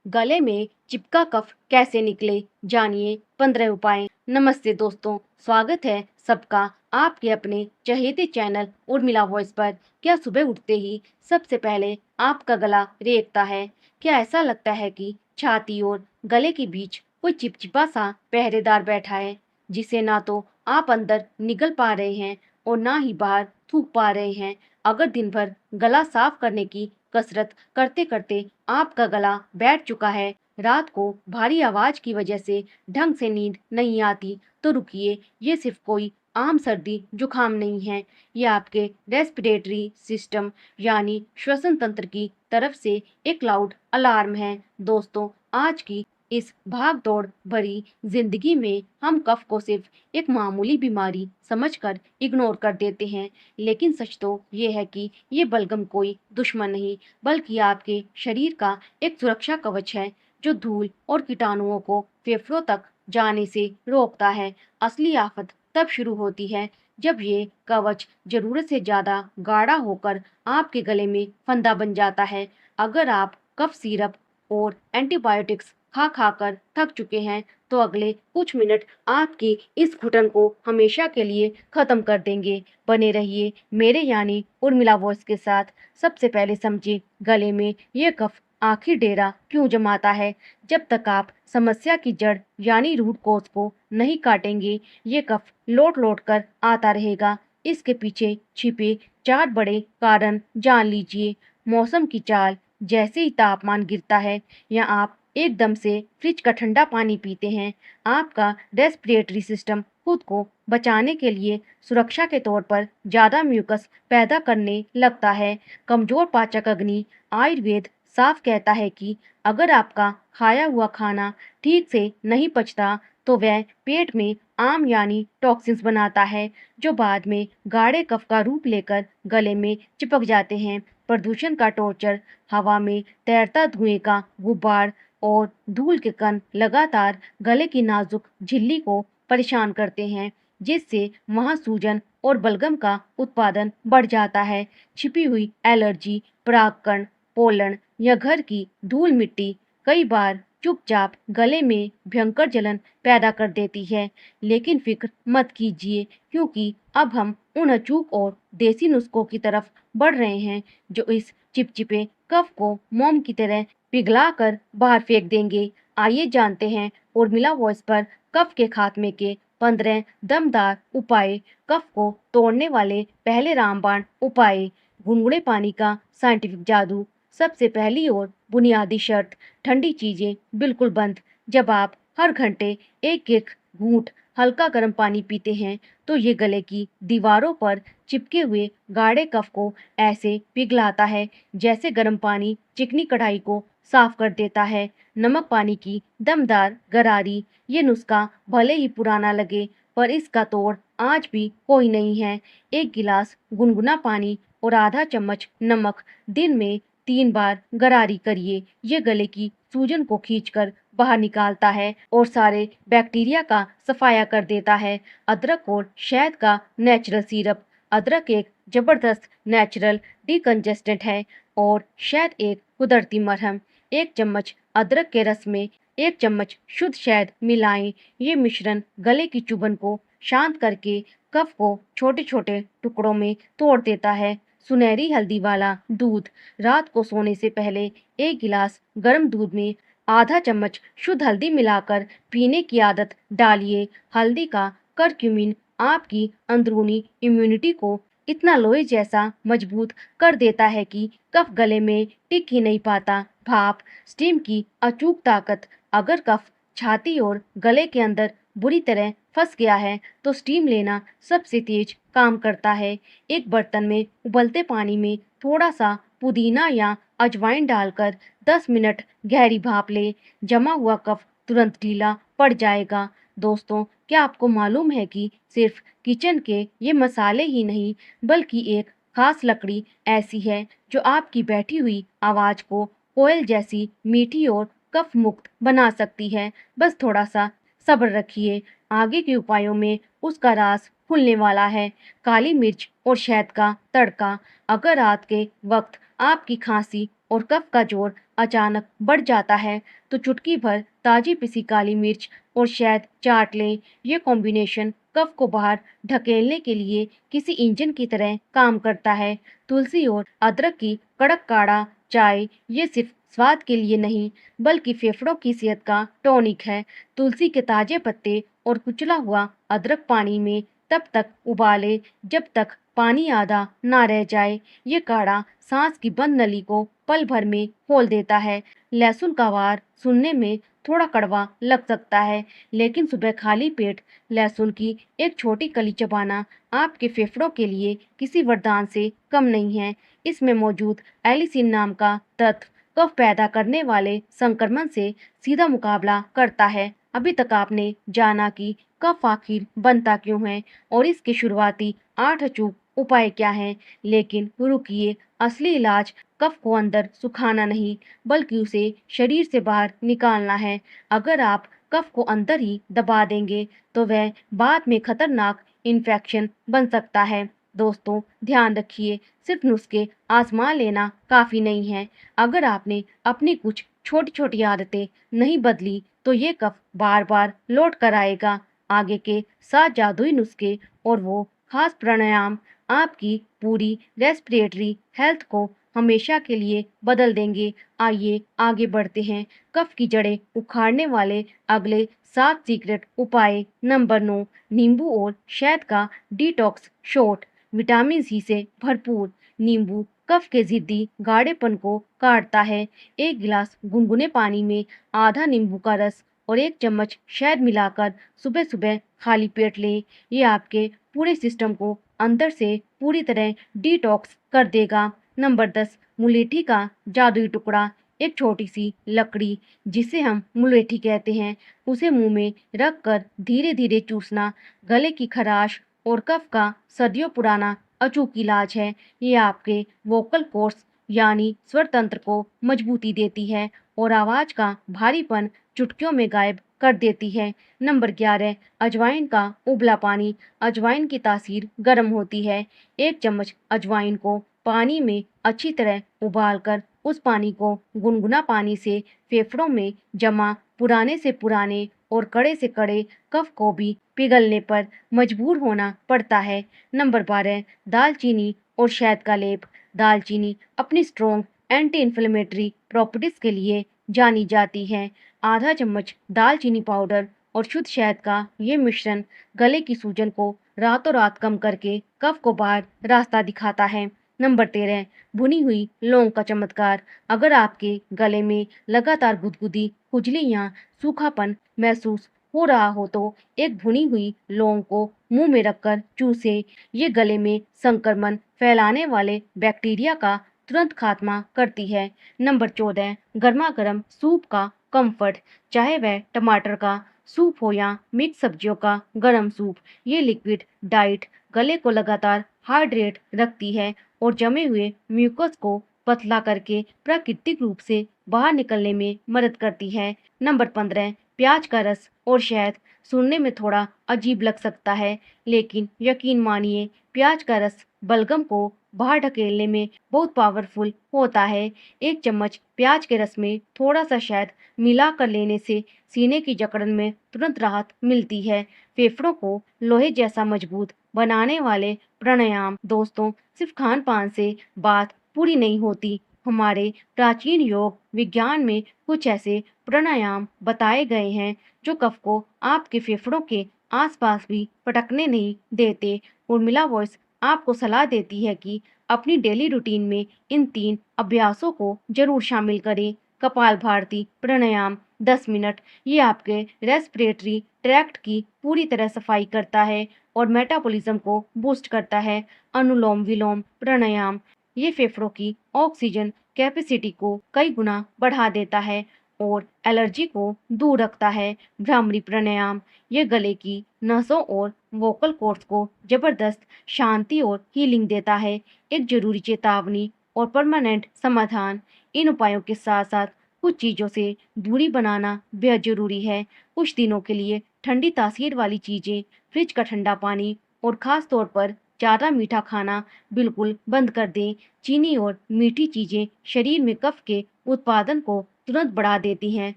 गले में चिपका कफ कैसे निकले, जानिए 15 उपाय। नमस्ते दोस्तों, स्वागत है सबका आपके अपने चहेते चैनल उर्मिला वॉइस पर। क्या सुबह उठते ही सबसे पहले आपका गला रेंगता है? क्या ऐसा लगता है कि छाती और गले के बीच कोई चिपचिपा सा पहरेदार बैठा है, जिसे ना तो आप अंदर निगल पा रहे हैं और ना ही बाहर थूक पा रहे हैं? अगर दिन भर गला साफ करने की कसरत करते करते आपका गला बैठ चुका है, रात को भारी आवाज की वजह से ढंग से नींद नहीं आती, तो रुकिए, ये सिर्फ कोई आम सर्दी जुकाम नहीं है। ये आपके रेस्पिरेटरी सिस्टम यानी श्वसन तंत्र की तरफ से एक लाउड अलार्म है। दोस्तों, आज की इस भाग दौड़ भरी जिंदगी में हम कफ को सिर्फ एक मामूली बीमारी समझकर इग्नोर कर देते हैं, लेकिन सच तो ये है कि ये बलगम कोई दुश्मन नहीं, बल्कि आपके शरीर का एक सुरक्षा कवच है, जो धूल और कीटाणुओं को फेफड़ों तक जाने से रोकता है। असली आफत तब शुरू होती है जब ये कवच जरूरत से ज्यादा गाढ़ा होकर आपके गले में फंदा बन जाता है। अगर आप कफ सिरप और एंटीबायोटिक्स खा खा कर थक चुके हैं, तो अगले कुछ मिनट आपकी इस घुटन को हमेशा के लिए खत्म कर देंगे। बने रहिए मेरे यानी उर्मिला वॉइस के साथ। सबसे पहले समझिए, गले में ये कफ आखिर डेरा क्यों जमाता है। जब तक आप समस्या की जड़ यानी रूट कॉज को नहीं काटेंगे, ये कफ लौट लौट कर आता रहेगा। इसके पीछे छिपे 4 बड़े कारण जान लीजिए। मौसम की चाल, जैसे ही तापमान गिरता है या आप एकदम से फ्रिज का ठंडा पानी पीते हैं, आपका रेस्पिरेटरी सिस्टम खुद को बचाने के लिए सुरक्षा के तौर पर ज्यादा म्यूकस पैदा करने लगता है। कमजोर पाचक अग्नि, आयुर्वेद साफ कहता है कि अगर आपका खाया हुआ खाना ठीक से नहीं पचता, तो वह पेट में आम यानी टॉक्सिन्स बनाता है, जो बाद में गाढ़े कफ का रूप लेकर गले में चिपक जाते हैं। प्रदूषण का टॉर्चर, हवा में तैरता धुएं का गुब्बार और धूल के कण लगातार गले की नाजुक झिल्ली को परेशान करते हैं, जिससे वहां सूजन और बलगम का उत्पादन बढ़ जाता है। छिपी हुई एलर्जी, परागकण, पोलन या घर की धूल मिट्टी कई बार चुपचाप गले में भयंकर जलन पैदा कर देती है। लेकिन फिक्र मत कीजिए, क्योंकि अब हम उन अचूक और देसी नुस्खों की तरफ बढ़ रहे हैं, जो इस चिपचिपे कफ को मोम की तरह पिघला कर बाहर फेंक देंगे। आइए जानते हैं उर्मिला वॉइस पर कफ के खात्मे के 15 दमदार उपाय। कफ को तोड़ने वाले पहले रामबाण उपाय। गुनगुने पानी का साइंटिफिक जादू। सबसे पहली और बुनियादी शर्त, ठंडी चीजें बिल्कुल बंद। जब आप हर घंटे एक एक घूंट हल्का गर्म पानी पीते हैं, तो ये गले की दीवारों पर चिपके हुए गाढ़े कफ को ऐसे पिघलाता है, जैसे गर्म पानी चिकनी कढ़ाई को साफ कर देता है। नमक पानी की दमदार गरारी। ये नुस्खा भले ही पुराना लगे, पर इसका तोड़ आज भी कोई नहीं है। एक गिलास गुनगुना पानी और आधा चम्मच नमक दिन में 3 बार गरारी करिए। ये गले की सूजन को खींचकर बाहर निकालता है और सारे बैक्टीरिया का सफाया कर देता है। अदरक और शहद का नेचुरल सिरप। अदरक एक जबरदस्त नेचुरल डिकंजेस्टेंट है और शहद एक कुदरती मरहम। 1 चम्मच अदरक के रस में 1 चम्मच शुद्ध शहद मिलाएं। ये मिश्रण गले की चुभन को शांत करके कफ को छोटे छोटे टुकड़ों में तोड़ देता है। सुनहरी हल्दी वाला दूध। रात को सोने से पहले 1 गिलास गर्म दूध में आधा चम्मच शुद्ध हल्दी मिलाकर पीने की आदत डालिए। हल्दी का करक्यूमिन आपकी अंदरूनी इम्यूनिटी को इतना लोहे जैसा मजबूत कर देता है कि कफ गले में टिक ही नहीं पाता। भाप, स्टीम की अचूक ताकत। अगर कफ छाती और गले के अंदर बुरी तरह फंस गया है, तो स्टीम लेना सबसे तेज काम करता है। एक बर्तन में उबलते पानी में थोड़ा सा पुदीना या अजवाइन डालकर 10 मिनट गहरी भाप ले। जमा हुआ कफ तुरंत ढीला पड़ जाएगा। दोस्तों, क्या आपको मालूम है कि सिर्फ किचन के ये मसाले ही नहीं, बल्कि एक खास लकड़ी ऐसी है जो आपकी बैठी हुई आवाज को कोयल जैसी मीठी और कफ मुक्त बना सकती है। बस थोड़ा सा सब्र रखिए। आगे के उपायों में उसका राज खुलने वाला है। काली मिर्च और शहद का तड़का। अगर रात के वक्त आपकी खांसी और कफ का जोर अचानक बढ़ जाता है तो चुटकी भर ताजी पिसी काली मिर्च और शहद चाट लें। ये कॉम्बिनेशन कफ को बाहर ढकेलने के लिए किसी इंजन की तरह काम करता है। तुलसी और अदरक की कड़क काढ़ा चाय ये सिर्फ स्वाद के लिए नहीं बल्कि फेफड़ों की सेहत का टॉनिक है। तुलसी के ताजे पत्ते और कुचला हुआ अदरक पानी में तब तक उबाले जब तक पानी आधा ना रह जाए। ये काढ़ा सांस की बंद नली को पल भर में खोल देता है। लहसुन का वार सुनने में थोड़ा कड़वा लग सकता है, लेकिन सुबह खाली पेट लहसुन की एक छोटी कली चबाना आपके फेफड़ों के लिए किसी वरदान से कम नहीं है। इसमें मौजूद एलिसिन नाम का तत्व कफ पैदा करने वाले संक्रमण से सीधा मुकाबला करता है। अभी तक आपने जाना कि कफ आखिर बनता क्यों है और इसके शुरुआती 8 अचूक उपाय क्या हैं। लेकिन रुकिए, असली इलाज कफ को अंदर सुखाना नहीं बल्कि उसे शरीर से बाहर निकालना है। अगर आप कफ को अंदर ही दबा देंगे तो वह बाद में खतरनाक इन्फेक्शन बन सकता है। दोस्तों ध्यान रखिए, सिर्फ नुस्खे आजमा लेना काफी नहीं है। अगर आपने अपनी कुछ छोटी छोटी आदतें नहीं बदली तो ये कफ बार बार लौट कर आएगा। आगे के 7 जादुई नुस्खे और वो खास प्राणायाम आपकी पूरी रेस्पिरेटरी हेल्थ को हमेशा के लिए बदल देंगे। आइए आगे बढ़ते हैं। कफ की जड़ें उखाड़ने वाले अगले 7 सीक्रेट उपाय। नंबर 9, नींबू और शहद का डिटॉक्स शॉट। विटामिन सी से भरपूर नींबू कफ के जिद्दी गाढ़ेपन को काटता है। एक गिलास गुनगुने पानी में आधा नींबू का रस और 1 चम्मच शहद मिलाकर सुबह सुबह खाली पेट लें। ये आपके पूरे सिस्टम को अंदर से पूरी तरह डिटॉक्स कर देगा। नंबर 10, मुलेठी का जादुई टुकड़ा। एक छोटी सी लकड़ी जिसे हम मुलेठी कहते हैं, उसे मुंह में रखकर धीरे धीरे चूसना गले की खराश और कफ का सदियों पुराना अचूक इलाज है। ये आपके वोकल कॉर्ड्स यानी स्वर तंत्र को मजबूती देती है और आवाज का भारीपन चुटकियों में गायब कर देती है। नंबर 11, अजवाइन का उबला पानी। अजवाइन की तासीर गर्म होती है। 1 चम्मच अजवाइन को पानी में अच्छी तरह उबालकर उस पानी को गुनगुना पानी से फेफड़ों में जमा पुराने से पुराने और कड़े से कड़े कफ को भी पिघलने पर मजबूर होना पड़ता है। नंबर 12, दालचीनी और शहद का लेप। दालचीनी अपनी स्ट्रॉन्ग एंटी इन्फ्लेमेटरी प्रॉपर्टीज के लिए जानी जाती है। आधा चम्मच दालचीनी पाउडर और शुद्ध शहद का ये मिश्रण गले की सूजन को रातों रात कम करके कफ को बाहर रास्ता दिखाता है। नंबर 13, भुनी हुई लौंग का चमत्कार। अगर आपके गले में लगातार गुदगुदी, खुजली या सूखापन महसूस हो रहा हो तो एक भुनी हुई लौंग को मुंह में रखकर चूसे। ये गले में संक्रमण फैलाने वाले बैक्टीरिया का तुरंत खात्मा करती है। नंबर 14, गर्मा गर्म सूप का कंफर्ट। चाहे वह टमाटर का सूप हो या मिक्स सब्जियों का गरम सूप, ये लिक्विड डाइट गले को लगातार हाइड्रेट रखती है और जमे हुए म्यूकस को पतला करके प्राकृतिक रूप से बाहर निकलने में मदद करती है। नंबर 15, प्याज का रस और शहद। सुनने में थोड़ा अजीब लग सकता है, लेकिन यकीन मानिए प्याज का रस बलगम को बाहर ढकेलने में बहुत पावरफुल होता है। 1 चम्मच प्याज के रस में थोड़ा सा शहद मिला कर लेने से सीने की जकड़न में तुरंत राहत मिलती है। फेफड़ों को लोहे जैसा मजबूत बनाने वाले प्राणायाम। दोस्तों सिर्फ खान पान से बात पूरी नहीं होती। हमारे प्राचीन योग विज्ञान में कुछ ऐसे प्राणायाम बताए गए हैं जो कफ को आपके फेफड़ों के आसपास भी पटकने नहीं देते। उर्मिला वॉइस आपको सलाह देती है कि अपनी डेली रूटीन में इन 3 अभ्यासों को जरूर शामिल करें। कपालभाति प्राणायाम 10 मिनट। ये आपके रेस्पिरेटरी ट्रैक्ट की पूरी तरह सफाई करता है और मेटाबॉलिज्म को बूस्ट करता है। अनुलोम विलोम प्राणायाम, ये फेफड़ों की ऑक्सीजन कैपेसिटी को कई गुना बढ़ा देता है और एलर्जी को दूर रखता है। भ्रामरी प्राणायाम, ये गले की नसों और वोकल कॉर्ड्स को जबरदस्त शांति और हीलिंग देता है। एक जरूरी चेतावनी और परमानेंट समाधान। इन उपायों के साथ साथ कुछ चीज़ों से दूरी बनाना बेहद ज़रूरी है। कुछ दिनों के लिए ठंडी तासीर वाली चीज़ें, फ्रिज का ठंडा पानी और ख़ास तौर पर ज़्यादा मीठा खाना बिल्कुल बंद कर दें। चीनी और मीठी चीज़ें शरीर में कफ के उत्पादन को तुरंत बढ़ा देती हैं।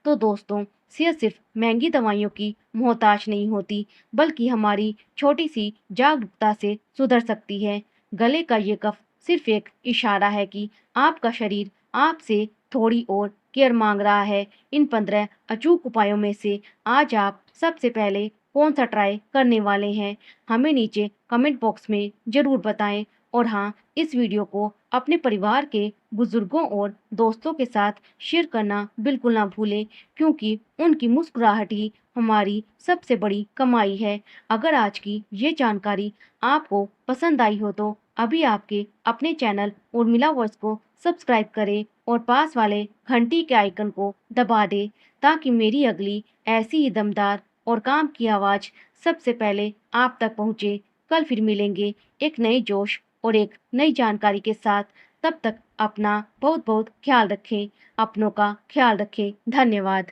तो दोस्तों, सेहत सिर्फ महंगी दवाइयों की मोहताज नहीं होती, बल्कि हमारी छोटी-सी जागरूकता से सुधर सकती है। गले का ये कफ सिर्फ एक इशारा है कि आपका शरीर आपसे थोड़ी और केयर मांग रहा है। इन 15 अचूक उपायों में से आज आप सबसे पहले कौन-सा ट्राई करने वाले हैं? हमें नीचे कमेंट बॉक्स में ज़रूर बताएँ। और हाँ, इस वीडियो को अपने परिवार के बुजुर्गों और दोस्तों के साथ शेयर करना बिल्कुल ना भूलें, क्योंकि उनकी मुस्कुराहट ही हमारी सबसे बड़ी कमाई है। अगर आज की ये जानकारी आपको पसंद आई हो तो अभी आपके अपने चैनल उर्मिला वॉइस को सब्सक्राइब करें और पास वाले घंटी के आइकन को दबा दें, ताकि मेरी अगली ऐसी ही दमदार और काम की आवाज़ सबसे पहले आप तक पहुँचे। कल फिर मिलेंगे एक नए जोश और एक नई जानकारी के साथ। तब तक अपना बहुत बहुत ख्याल रखें। अपनों का ख्याल रखें। धन्यवाद।